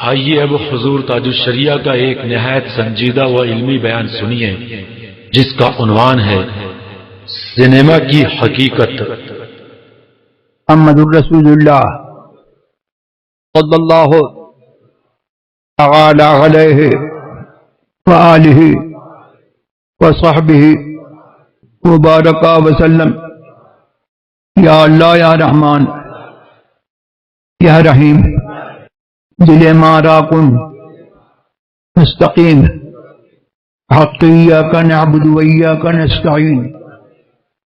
آئیے اب حضور تاج الشریعہ کا ایک نہایت سنجیدہ و علمی بیان سنیے جس کا عنوان ہے سینما کی حقیقت۔ محمد الرسول اللہ صلی اللہ تعالی علیہ وآلہ وصحبہ وبارک وسلم۔ یا اللہ یا رحمان یا رحیم دل مارا کن مستقیم حق ایاک نعبد و ایاک نستعین۔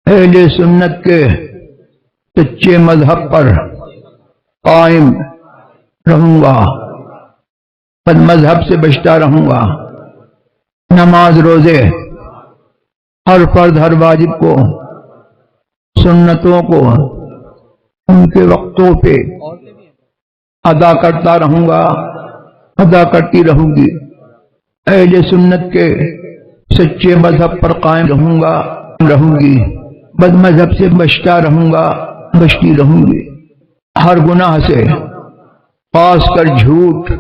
اہل سنت کے سچے مذہب پر قائم رہوں گا، بد مذہب سے بچتا رہوں گا۔ نماز روزے ہر فرض ہر واجب کو، سنتوں کو ان کے وقتوں پہ ادا کرتا رہوں گا، ادا کرتی رہوں گی۔ اہل سنت کے سچے مذہب پر قائم رہوں گی، بد مذہب سے بچتا رہوں گا، بچتی رہوں گی۔ ہر گناہ سے، خاص کر جھوٹ،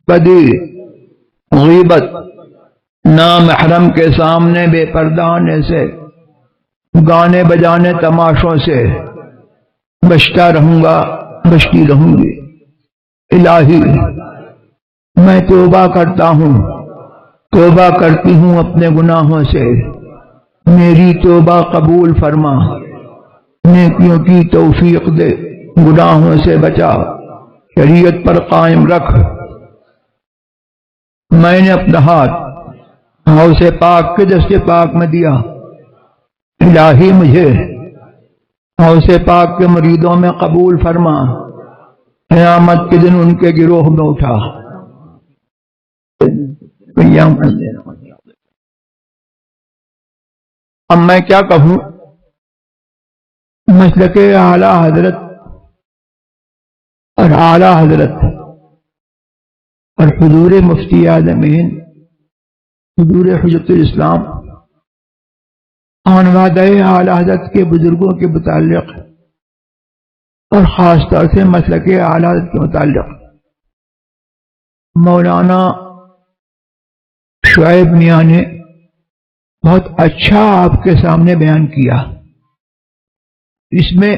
بدی، غیبت، نامحرم کے سامنے بے پردہ آنے سے، گانے بجانے تماشوں سے بچتا رہوں گا، بچتی رہوں گی۔ الہی میں توبہ کرتا ہوں، توبہ کرتی ہوں اپنے گناہوں سے، میری توبہ قبول فرما، نیکیوں کی توفیق دے، گناہوں سے بچا، شریعت پر قائم رکھ۔ میں نے اپنا ہاتھ غوث پاک کے دست پاک میں دیا، الہی مجھے غوث پاک کے مریدوں میں قبول فرما، قیامت کے دن ان کے گروہ میں اٹھا۔ اب میں کیا کہوں؟ مسلک اعلی حضرت اور حضور مفتی اعظمین حضور حجت الاسلام خانوادہ اعلی حضرت کے بزرگوں کے متعلق اور خاص طور سے مسلک اعلی حضرت کے متعلق مولانا شعیب میاں نے بہت اچھا آپ کے سامنے بیان کیا۔ اس میں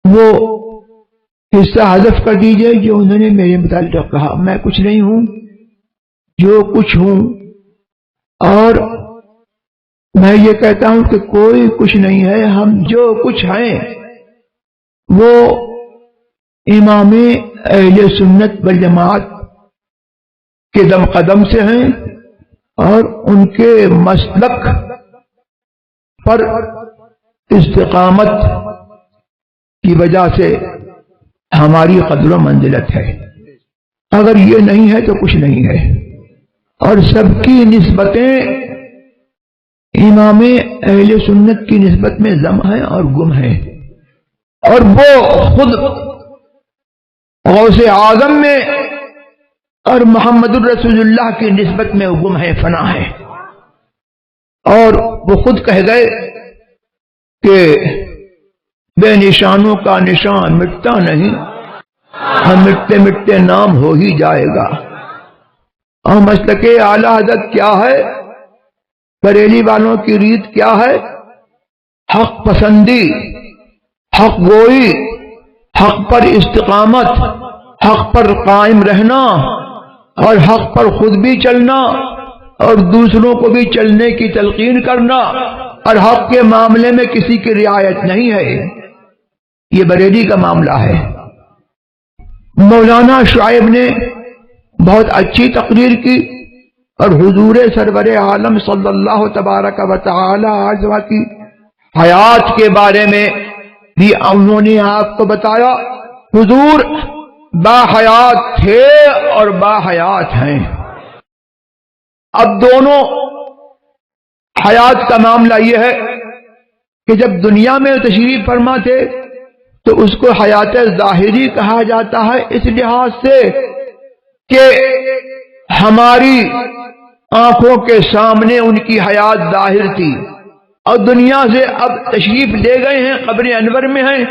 وہ حصہ حذف کر دیجئے جو انہوں نے میرے متعلق کہا۔ میں کچھ نہیں ہوں، جو کچھ ہوں، اور میں یہ کہتا ہوں کہ کوئی کچھ نہیں ہے، ہم جو کچھ ہیں وہ امام اہل سنت والجماعت کے دم قدم سے ہیں، اور ان کے مسلک پر استقامت کی وجہ سے ہماری قدر و منزلت ہے۔ اگر یہ نہیں ہے تو کچھ نہیں ہے، اور سب کی نسبتیں امام اہل سنت کی نسبت میں ضم ہیں اور گم ہیں، اور وہ خود غوث اعظم میں اور محمد الرسول اللہ کی نسبت میں گم ہے، فنا ہے۔ اور وہ خود کہہ گئے کہ بے نشانوں کا نشان مٹتا نہیں، ہم مٹتے مٹتے نام ہو ہی جائے گا۔ اور مسلک اعلی حضرت کیا ہے؟ بریلی والوں کی ریت کیا ہے؟ حق پسندی، حق گوئی، حق پر استقامت، حق پر قائم رہنا، اور حق پر خود بھی چلنا اور دوسروں کو بھی چلنے کی تلقین کرنا، اور حق کے معاملے میں کسی کی رعایت نہیں ہے۔ یہ بریلی کا معاملہ ہے۔ مولانا شعیب نے بہت اچھی تقریر کی، اور حضور سرور عالم صلی اللہ تبارک و تعالی علیہ کی حیات کے بارے میں بھی انہوں نے آپ کو بتایا۔ حضور با حیات تھے اور با حیات ہیں۔ اب دونوں حیات کا معاملہ یہ ہے کہ جب دنیا میں تشریف فرما تھے تو اس کو حیات ظاہری کہا جاتا ہے، اس لحاظ سے کہ ہماری آنکھوں کے سامنے ان کی حیات ظاہر تھی، اور دنیا سے اب تشریف لے گئے ہیں، قبر انور میں ہیں،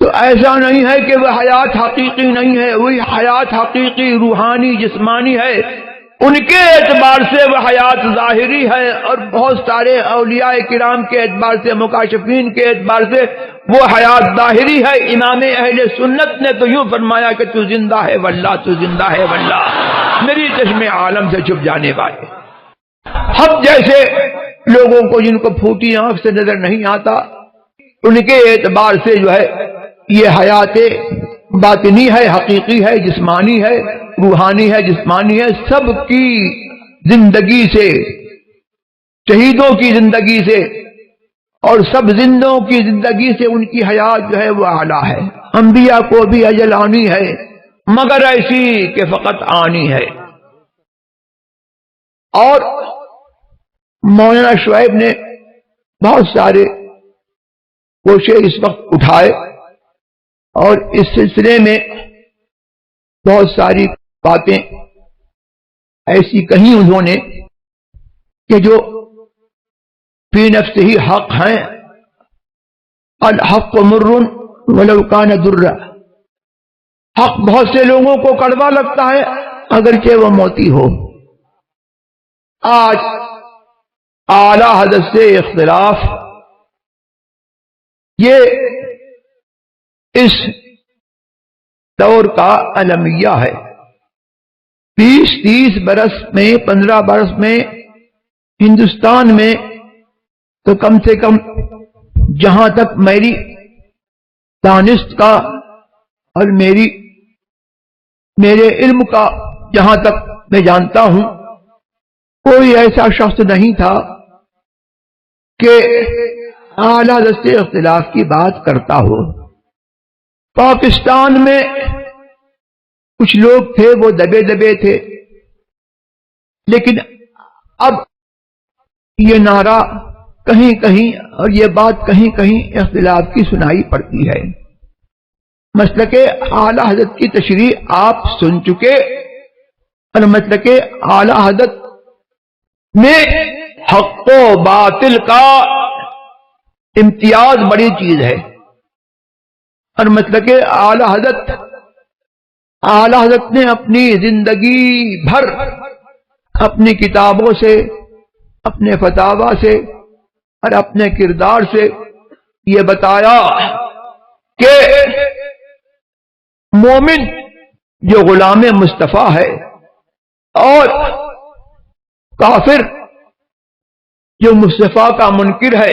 تو ایسا نہیں ہے کہ وہ حیات حقیقی نہیں ہے، وہی حیات حقیقی روحانی جسمانی ہے، ان کے اعتبار سے وہ حیات ظاہری ہے، اور بہت سارے اولیاء کرام کے اعتبار سے، مکاشفین کے اعتبار سے وہ حیات ظاہری ہے۔ امام اہل سنت نے تو یوں فرمایا کہ تو زندہ ہے واللہ، تو زندہ ہے واللہ، میری چشم عالم سے چھپ جانے والے۔ ہم جیسے لوگوں کو جن کو پھوٹی آنکھ سے نظر نہیں آتا، ان کے اعتبار سے جو ہے یہ حیات باطنی ہے، حقیقی ہے، جسمانی ہے، روحانی ہے، جسمانی ہے، سب کی زندگی سے، شہیدوں کی زندگی سے اور سب زندوں کی زندگی سے ان کی حیات جو ہے وہ اعلیٰ ہے۔ انبیاء کو بھی اجل آنی ہے، مگر ایسی کہ فقط آنی ہے۔ اور مولانا شعیب نے بہت سارے کوشش اس وقت اٹھائے، اور اس سلسلے میں بہت ساری باتیں ایسی کہیں انہوں نے کہ جو فی نفسہ ہی حق ہیں۔ الحق مر ولو کان در، حق بہت سے لوگوں کو کڑوا لگتا ہے اگرچہ وہ موتی ہو۔ آج اعلی حضرت سے اختلاف یہ اس دور کا المیہ ہے۔ 20-30 برس میں، 15 برس میں ہندوستان میں تو کم سے کم جہاں تک میری دانست کا اور میرے علم کا جہاں تک میں جانتا ہوں، کوئی ایسا شخص نہیں تھا کہ اعلی حضرت سے اختلاف کی بات کرتا ہو۔ پاکستان میں کچھ لوگ تھے وہ دبے دبے تھے، لیکن اب یہ نعرہ کہیں کہیں اور یہ بات کہیں کہیں اختلاف کی سنائی پڑتی ہے۔ مسلک اعلی حضرت کی تشریح آپ سن چکے، اور مسلک اعلی حضرت میں حق و باطل کا امتیاز بڑی چیز ہے، اور مسلک اعلی حضرت نے اپنی زندگی بھر اپنی کتابوں سے، اپنے فتاوی سے اور اپنے کردار سے یہ بتایا کہ مومن جو غلام مصطفیٰ ہے اور کافر جو مصطفیٰ کا منکر ہے،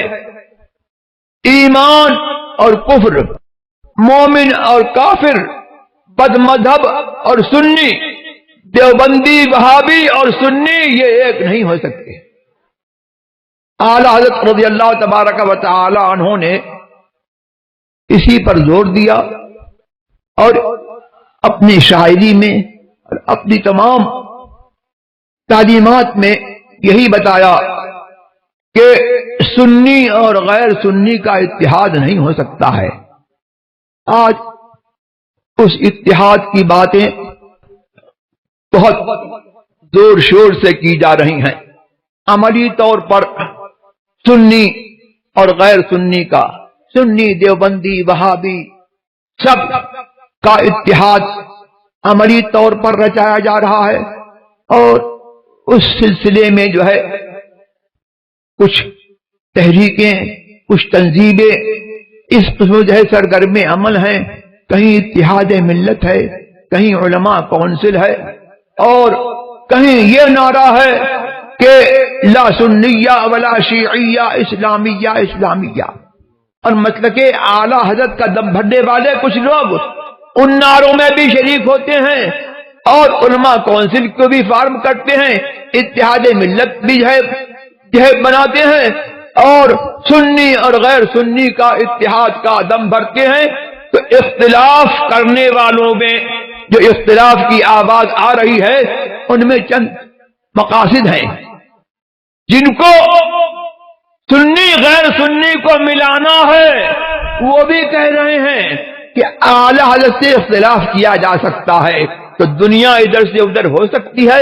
ایمان اور کفر، مومن اور کافر، بد مذہب اور سنی، دیوبندی وہابی اور سنی، یہ ایک نہیں ہو سکتے۔ اعلی حضرت رضی اللہ تبارک و تعالی عنہ نے اسی پر زور دیا، اور اپنی شاعری میں اور اپنی تمام تعلیمات میں یہی بتایا کہ سنی اور غیر سنی کا اتحاد نہیں ہو سکتا ہے۔ آج اس اتحاد کی باتیں بہت زور شور سے کی جا رہی ہیں۔ عملی طور پر سنی اور غیر سنی کا، سنی دیوبندی وہابی سب کا اتحاد عملی طور پر رچایا جا رہا ہے، اور اس سلسلے میں جو ہے کچھ تحریکیں، کچھ تنظیمیں اس قسم جو ہے سرگرم عمل ہیں۔ کہیں اتحاد ملت ہے، کہیں علماء کونسل ہے، اور کہیں یہ نعرہ ہے کہ لا سنیہ ولا شیعیہ، اسلامیہ اسلامیہ۔ اور مسلک اعلی حضرت کا دم بھرنے والے کچھ لوگ ان نعروں میں بھی شریک ہوتے ہیں، اور علماء کونسل کو بھی فارم کرتے ہیں، اتحاد ملت بھی ہے بناتے ہیں، اور سنی اور غیر سنی کا اتحاد کا دم بھرتے ہیں۔ تو اختلاف کرنے والوں میں جو اختلاف کی آواز آ رہی ہے، ان میں چند مقاصد ہیں جن کو سنی غیر سنی کو ملانا ہے۔ وہ بھی کہہ رہے ہیں کہ اعلی حضرت سے اختلاف کیا جا سکتا ہے تو دنیا ادھر سے ادھر ہو سکتی ہے،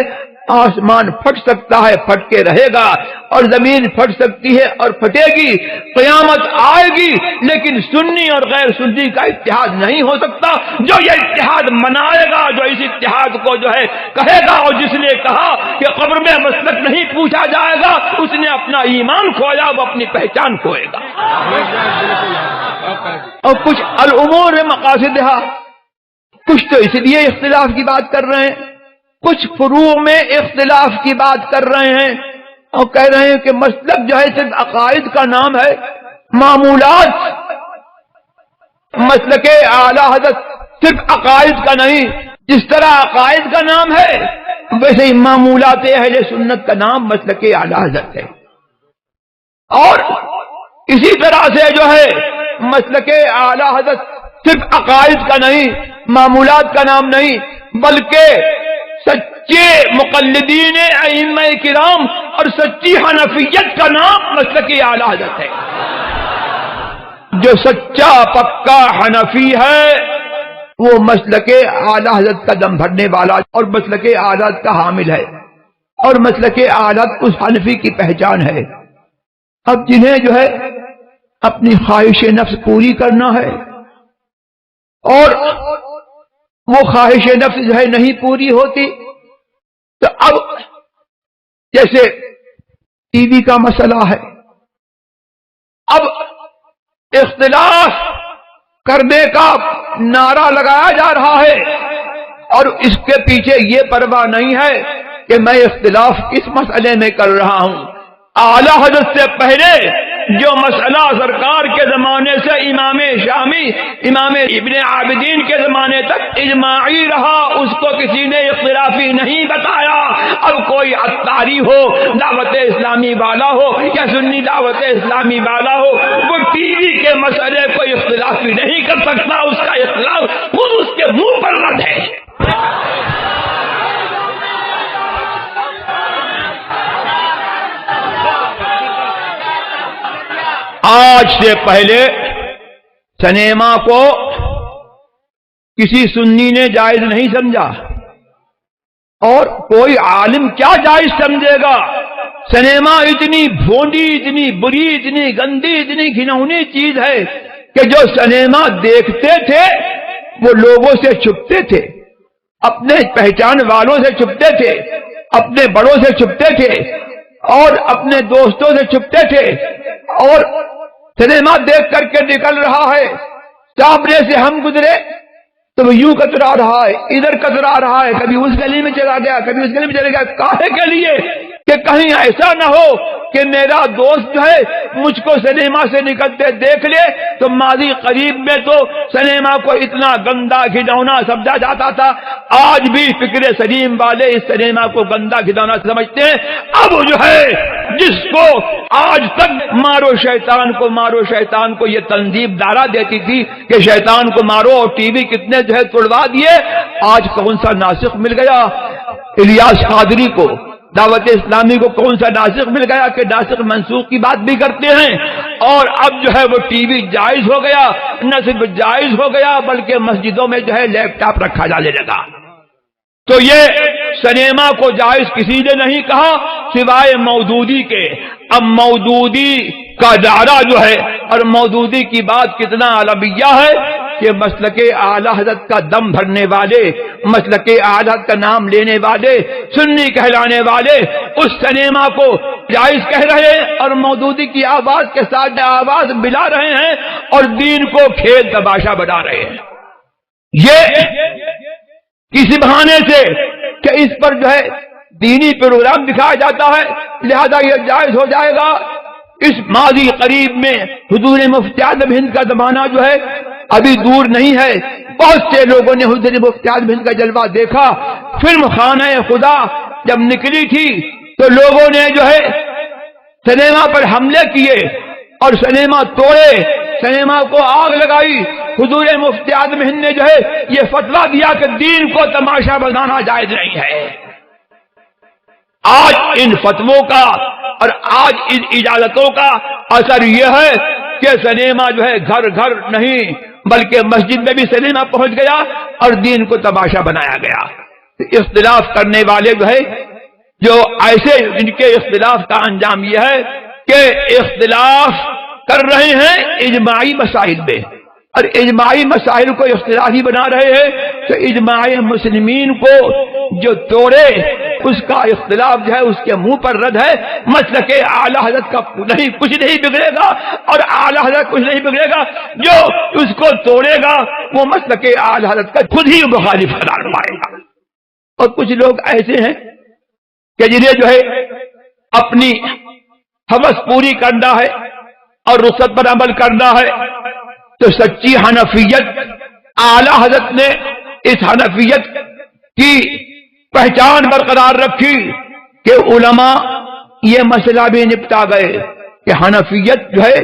آسمان پھٹ سکتا ہے، پھٹ کے رہے گا، اور زمین پھٹ سکتی ہے اور پھٹے گی، قیامت آئے گی، لیکن سنی اور غیر سنی کا اتحاد نہیں ہو سکتا۔ جو یہ اتحاد منائے گا، جو اس اتحاد کو جو ہے کہے گا، اور جس نے کہا کہ قبر میں مسلک نہیں پوچھا جائے گا، اس نے اپنا ایمان کھویا، وہ اپنی پہچان کھوئے گا۔ اور کچھ الامور مقاصدہا، کچھ تو اس لیے اختلاف کی بات کر رہے ہیں، کچھ فروع میں اختلاف کی بات کر رہے ہیں، اور کہہ رہے ہیں کہ مسلک جو ہے صرف عقائد کا نام ہے، معمولات، مسلک اعلی حضرت صرف عقائد کا نہیں، جس طرح عقائد کا نام ہے ویسے ہی معمولات اہل سنت کا نام مسلک اعلی حضرت ہے۔ اور اسی طرح سے جو ہے مسلک اعلی حضرت صرف عقائد کا نہیں، معمولات کا نام نہیں، بلکہ سچے مقلدین ائمہ کرام اور سچی حنفیت کا نام مسلک اعلی حضرت ہے۔ جو سچا پکا حنفی ہے وہ مسلک اعلی حضرت کا دم بھرنے والا اور مسلک اعلی حضرت کا حامل ہے، اور مسلک اعلی حضرت اس حنفی کی پہچان ہے۔ اب جنہیں جو ہے اپنی خواہش نفس پوری کرنا ہے، اور وہ خواہش نفس جو ہے نہیں پوری ہوتی، تو اب جیسے ٹی وی کا مسئلہ ہے، اب اختلاف کرنے کا نعرہ لگایا جا رہا ہے، اور اس کے پیچھے یہ پرواہ نہیں ہے کہ میں اختلاف کس مسئلے میں کر رہا ہوں۔ اعلی حضرت سے پہلے جو مسئلہ سرکار کے زمانے سے امام شامی، امام ابن عابدین کے زمانے تک اجماعی رہا، اس کو کسی نے اختلافی نہیں بتایا۔ اب کوئی عطاری ہو، دعوت اسلامی والا ہو، یا سنی دعوت اسلامی والا ہو، وہ ٹی وی کے مسئلے کو اختلافی نہیں کر سکتا، اس کا اختلاف خود اس کے منہ پر رد ہے۔ آج سے پہلے سنیما کو کسی سنی نے جائز نہیں سمجھا، اور کوئی عالم کیا جائز سمجھے گا؟ سنیما اتنی بھونڈی، اتنی بری، اتنی گندی، اتنی گھناؤنی چیز ہے کہ جو سنیما دیکھتے تھے وہ لوگوں سے چھپتے تھے، اپنے پہچان والوں سے چھپتے تھے، اپنے بڑوں سے چھپتے تھے، اور اپنے دوستوں سے چھپتے تھے، اور سنیما دیکھ کر کے نکل رہا ہے، سامنے سے ہم گزرے تو وہ یوں کترا رہا ہے، ادھر کترا رہا ہے، کبھی اس گلی میں چلا گیا، کبھی اس گلی میں چلا گیا، کاہے کے لیے؟ کہ کہیں ایسا نہ ہو کہ میرا دوست جو ہے مجھ کو سنیما سے نکلتے دیکھ لے، تو ماضی قریب میں تو سنیما کو اتنا گندا گھناؤنا سمجھا جاتا تھا، آج بھی فکر سلیم والے اس سنیما کو گندا گھناؤنا سمجھتے ہیں۔ اب جو ہے جس کو آج تک مارو شیطان کو یہ تنظیم دارا دیتی تھی کہ شیطان کو مارو، اور ٹی وی کتنے جو ہے توڑوا دیے، آج کون سا ناسخ مل گیا؟ الیاس قادری کو، دعوت اسلامی کو کون سا ناسخ مل گیا کہ ناسخ منسوخ کی بات بھی کرتے ہیں؟ اور اب جو ہے وہ ٹی وی جائز ہو گیا، نہ صرف جائز ہو گیا بلکہ مسجدوں میں جو ہے لیپ ٹاپ رکھا جانے لگا۔ تو یہ سنیما کو جائز کسی نے نہیں کہا سوائے مودودی کے۔ اب مودودی کا دائرہ جو ہے، اور مودودی کی بات کتنا عالمیہ ہے کہ مسلک اعلی حضرت کا دم بھرنے والے، مسلک اعلی حضرت کا نام لینے والے، سنی کہلانے والے اس سنیما کو جائز کہہ رہے ہیں، اور مودودی کی آواز کے ساتھ آواز ملا رہے ہیں، اور دین کو کھیل تماشا بنا رہے ہیں۔ یہ کسی بہانے سے کہ اس پر جو ہے دینی پروگرام دکھایا جاتا ہے لہذا یہ جائز ہو جائے گا۔ اس ماضی قریب میں حضور مفتی اعظم ہند کا زمانہ جو ہے ابھی دور نہیں ہے، بہت سے لوگوں نے حضور مفتی اعظم ہند کا جلوہ دیکھا۔ فلم خانہ خدا جب نکلی تھی تو لوگوں نے جو ہے سنیما پر حملے کیے اور سنیما توڑے، سنیما کو آگ لگائی۔ حضور مفتی اعظم ہند نے جو ہے یہ فتویٰ دیا کہ دین کو تماشا بنانا جائز نہیں ہے۔ آج ان فتووں کا اور آج ان اجازتوں کا اثر یہ ہے کہ سنیما جو ہے گھر گھر نہیں بلکہ مسجد میں بھی سنیما پہنچ گیا اور دین کو تماشا بنایا گیا۔ اختلاف کرنے والے جو ہے جو ایسے ان کے اختلاف کا انجام یہ ہے کہ اختلاف کر رہے ہیں اجماعی مسائل میں، اور اجماعی مسائل کو اختلافی بنا رہے ہیں، تو اجماع مسلمین کو جو توڑے اس کا اختلاف جو ہے اس کے منہ پر رد ہے۔ مسلک اعلی حضرت کا کچھ نہیں بگڑے گا، اور اعلی حضرت کچھ نہیں بگڑے گا، جو اس کو توڑے گا وہ مسلک اعلی حضرت کا خود ہی مخالف قرار پائے گا۔ اور کچھ لوگ ایسے ہیں کہ جنہیں جو ہے اپنی حوث پوری کرنا ہے اور رخصت پر عمل کرنا ہے، تو سچی حنفیت اعلی حضرت نے اس حنفیت کی پہچان برقرار رکھی کہ علماء یہ مسئلہ بھی نپٹا گئے کہ حنفیت جو ہے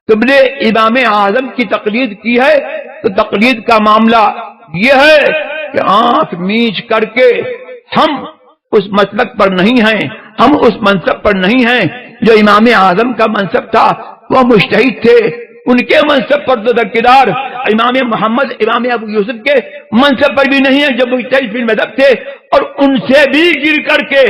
تم نے امام اعظم کی تقلید کی ہے، تو تقلید کا معاملہ یہ ہے کہ آنکھ میچ کر کے ہم اس مسلک پر نہیں ہیں، ہم اس منصب پر نہیں ہیں جو امام اعظم کا منصب تھا، وہ مجتہد تھے، ان کے منصب پر تو درکدار امام محمد امام ابو یوسف کے منصب پر بھی نہیں ہے جو مجتہد فی المذہب تھے، اور ان سے بھی گر کر کے،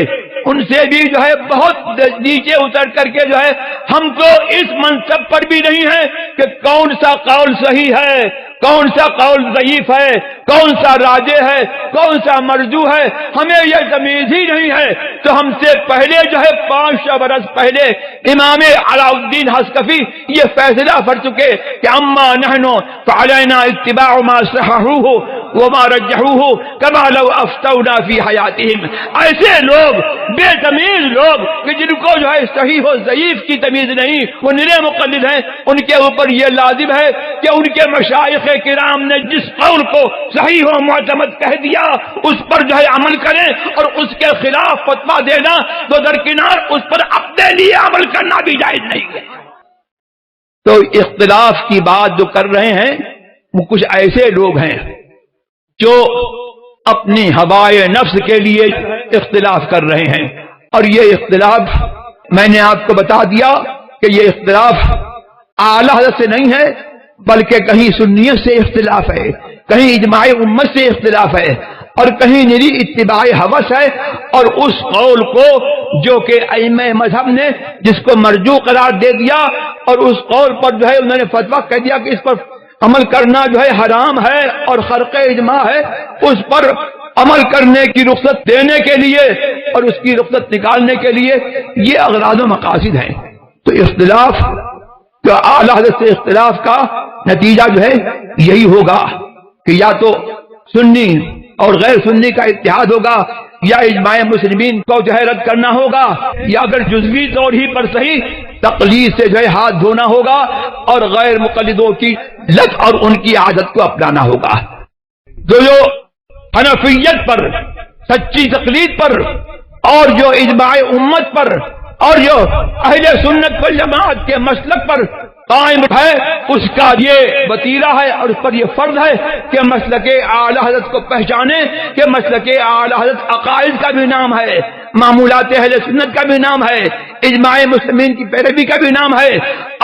ان سے بھی جو ہے بہت نیچے اتر کر کے جو ہے ہم کو اس منصب پر بھی نہیں ہے کہ کون سا قول صحیح ہے، کون سا قول ضعیف ہے، کون سا راجح ہے، کون سا مرجوح ہے، ہمیں یہ تمیز ہی نہیں ہے۔ تو ہم سے پہلے جو ہے 500 برس پہلے امام علاء الدین حصکفی یہ فیصلہ کر چکے کہ اما نحن فعلینا اتباع ما صححوه وما رجحوه كما لو افتونا فی حیاتهم۔ ایسے لوگ بے تمیز لوگ کہ جن کو جو ہے صحیح و ضعیف کی تمیز نہیں، وہ نرے مقلد ہیں، ان کے اوپر یہ لازم ہے کہ ان کے مشائخ کرام نے جس قول کو صحیح و معتمد کہہ دیا اس پر جو ہے عمل کریں، اور اس کے خلاف فتویٰ دینا تو درکنار اس پر اپنے لیے عمل کرنا بھی جائز نہیں ہے۔ تو اختلاف کی بات جو کر رہے ہیں وہ کچھ ایسے لوگ ہیں جو اپنی ہوائے نفس کے لیے اختلاف کر رہے ہیں، اور یہ اختلاف میں نے آپ کو بتا دیا کہ یہ اختلاف اعلی حضرت سے نہیں ہے، بلکہ کہیں سنیت سے اختلاف ہے، کہیں اجماع امت سے اختلاف ہے، اور کہیں نری اتباع ہوس ہے، اور اس قول کو جو کہ ائمہ مذہب نے جس کو مرجوع قرار دے دیا، اور اس قول پر جو ہے انہوں نے فتویٰ کہہ دیا کہ اس پر عمل کرنا جو ہے حرام ہے اور خرق اجماع ہے، اس پر عمل کرنے کی رخصت دینے کے لیے اور اس کی رخصت نکالنے کے لیے یہ اغراض و مقاصد ہیں۔ تو اختلاف جو اعلی حضرت سے اختلاف کا نتیجہ جو ہے یہی ہوگا کہ یا تو سنی اور غیر سنی کا اتحاد ہوگا، یا اجماع مسلمین کو جو ہے رد کرنا ہوگا، یا اگر جزوی طور ہی پر صحیح تقلید سے جو ہے ہاتھ دھونا ہوگا اور غیر مقلدوں کی لت اور ان کی عادت کو اپنانا ہوگا۔ جو حنفیت پر، سچی تقلید پر، اور جو اجماع امت پر، اور جو اہل سنت والجماعت کے مسلک پر قائم ہے، اس کا یہ وتیرہ ہے اور اس پر یہ فرض ہے کہ مسلک اعلی حضرت کو پہچانے، کہ مسلک اعلی حضرت عقائد کا بھی نام ہے، معمولات اہل سنت کا بھی نام ہے، اجماع مسلمین کی پیروی کا بھی نام ہے،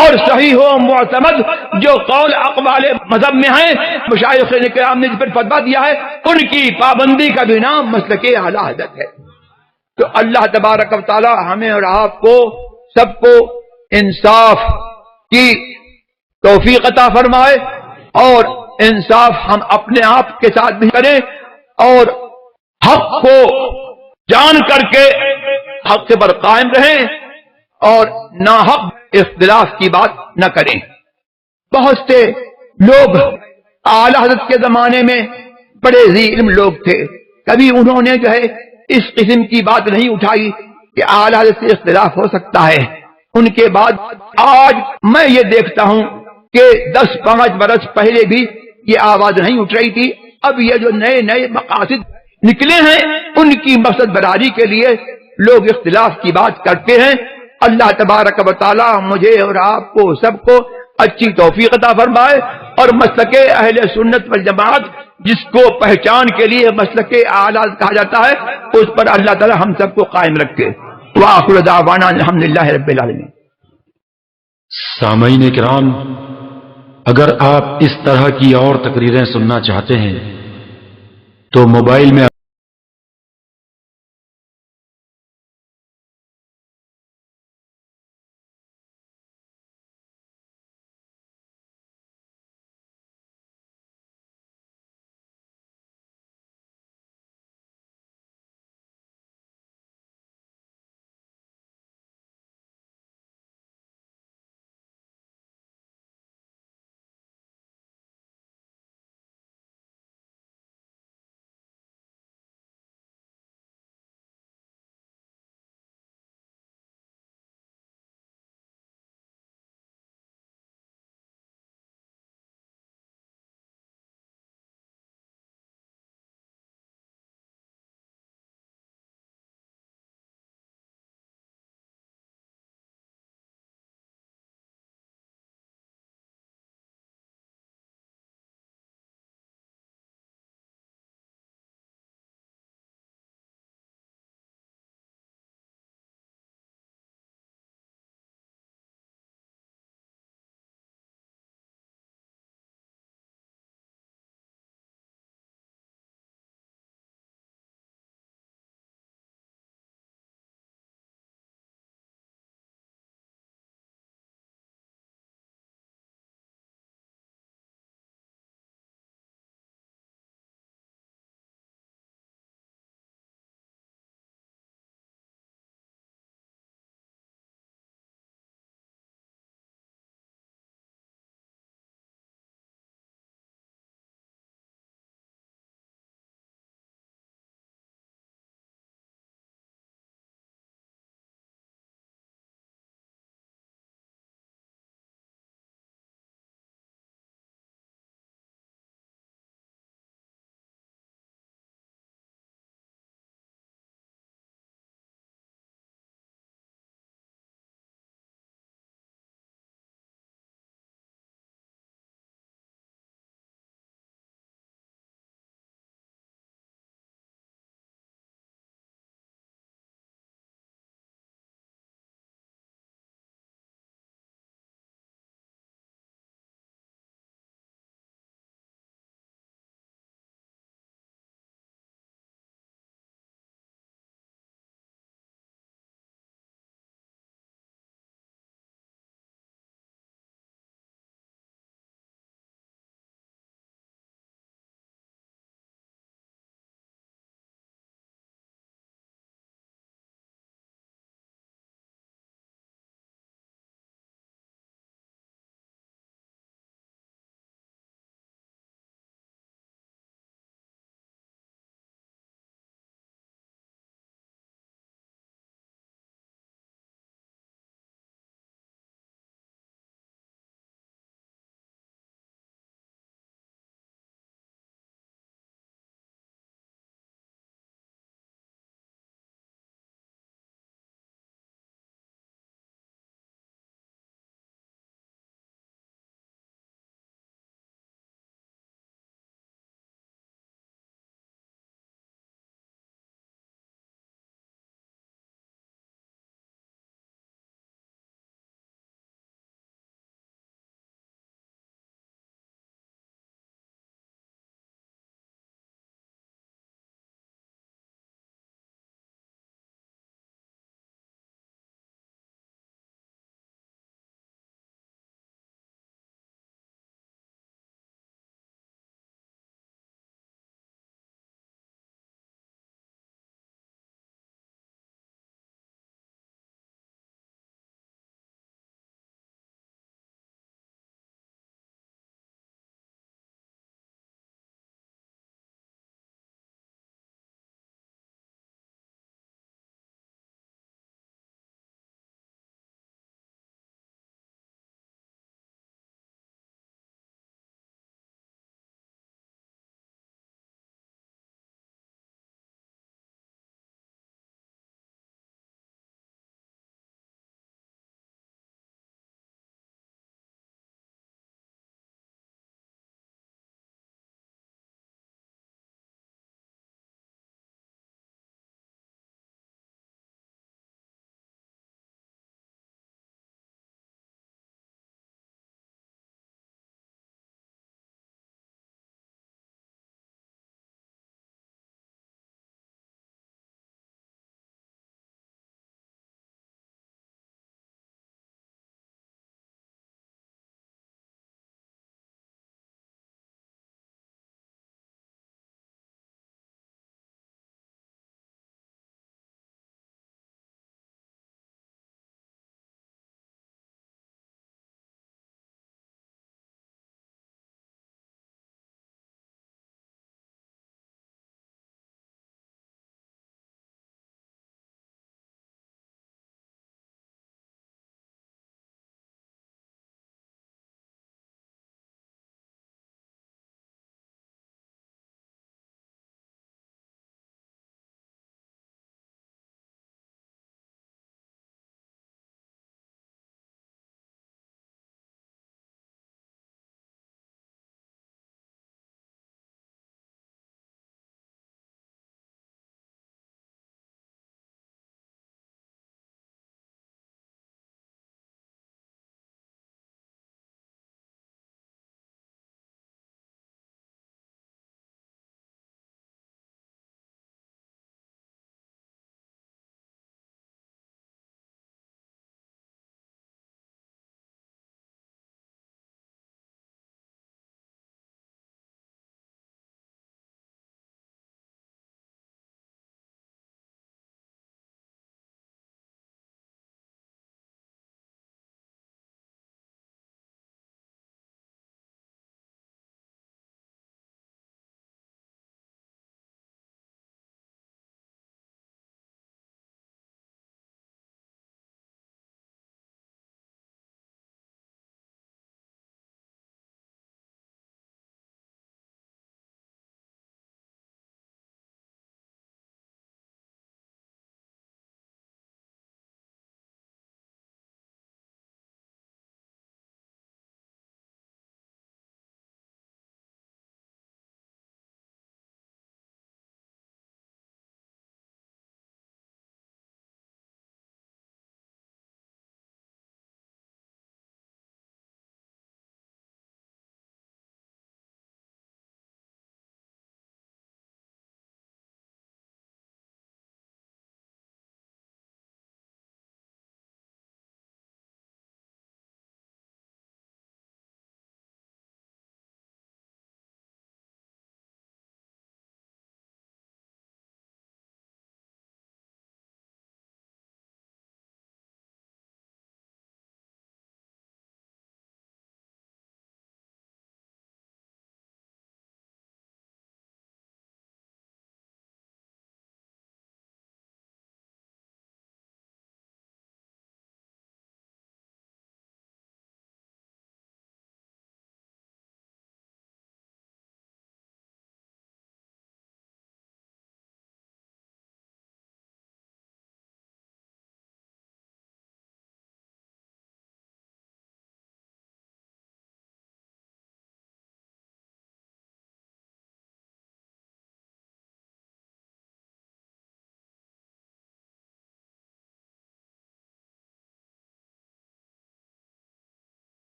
اور صحیح و معتمد جو قول اقوال مذہب میں ہیں، مشائخ کرام نے جس پر فتویٰ دیا ہے ان کی پابندی کا بھی نام مسلک اعلی حضرت ہے۔ تو اللہ تبارک و تعالی ہمیں اور آپ کو سب کو انصاف کی توفیق عطا فرمائے، اور انصاف ہم اپنے آپ کے ساتھ بھی کریں، اور حق کو جان کر کے حق پر قائم رہیں، اور ناحق اختلاف کی بات نہ کریں۔ بہت سے لوگ اعلی حضرت کے زمانے میں بڑے ذی علم لوگ تھے، کبھی انہوں نے جو ہے اس قسم کی بات نہیں اٹھائی کہ اعلی حضرت سے اختلاف ہو سکتا ہے۔ ان کے بعد آج میں یہ دیکھتا ہوں کہ 10-5 برس پہلے بھی یہ آواز نہیں اٹھ رہی تھی، اب یہ جو نئے نئے مقاصد نکلے ہیں ان کی مقصد براری کے لیے لوگ اختلاف کی بات کرتے ہیں۔ اللہ تبارک و تعالی مجھے اور آپ کو سب کو اچھی توفیق عطا فرمائے، اور مسلک اہل سنت والجماعت جس کو پہچان کے لیے مسلک اعلی کہا جاتا ہے اس پر اللہ تعالی ہم سب کو قائم رکھے۔ وآخر دعوانا الحمدللہ رب العالمین۔ سامعین کرام، اگر آپ اس طرح کی اور تقریریں سننا چاہتے ہیں تو موبائل میں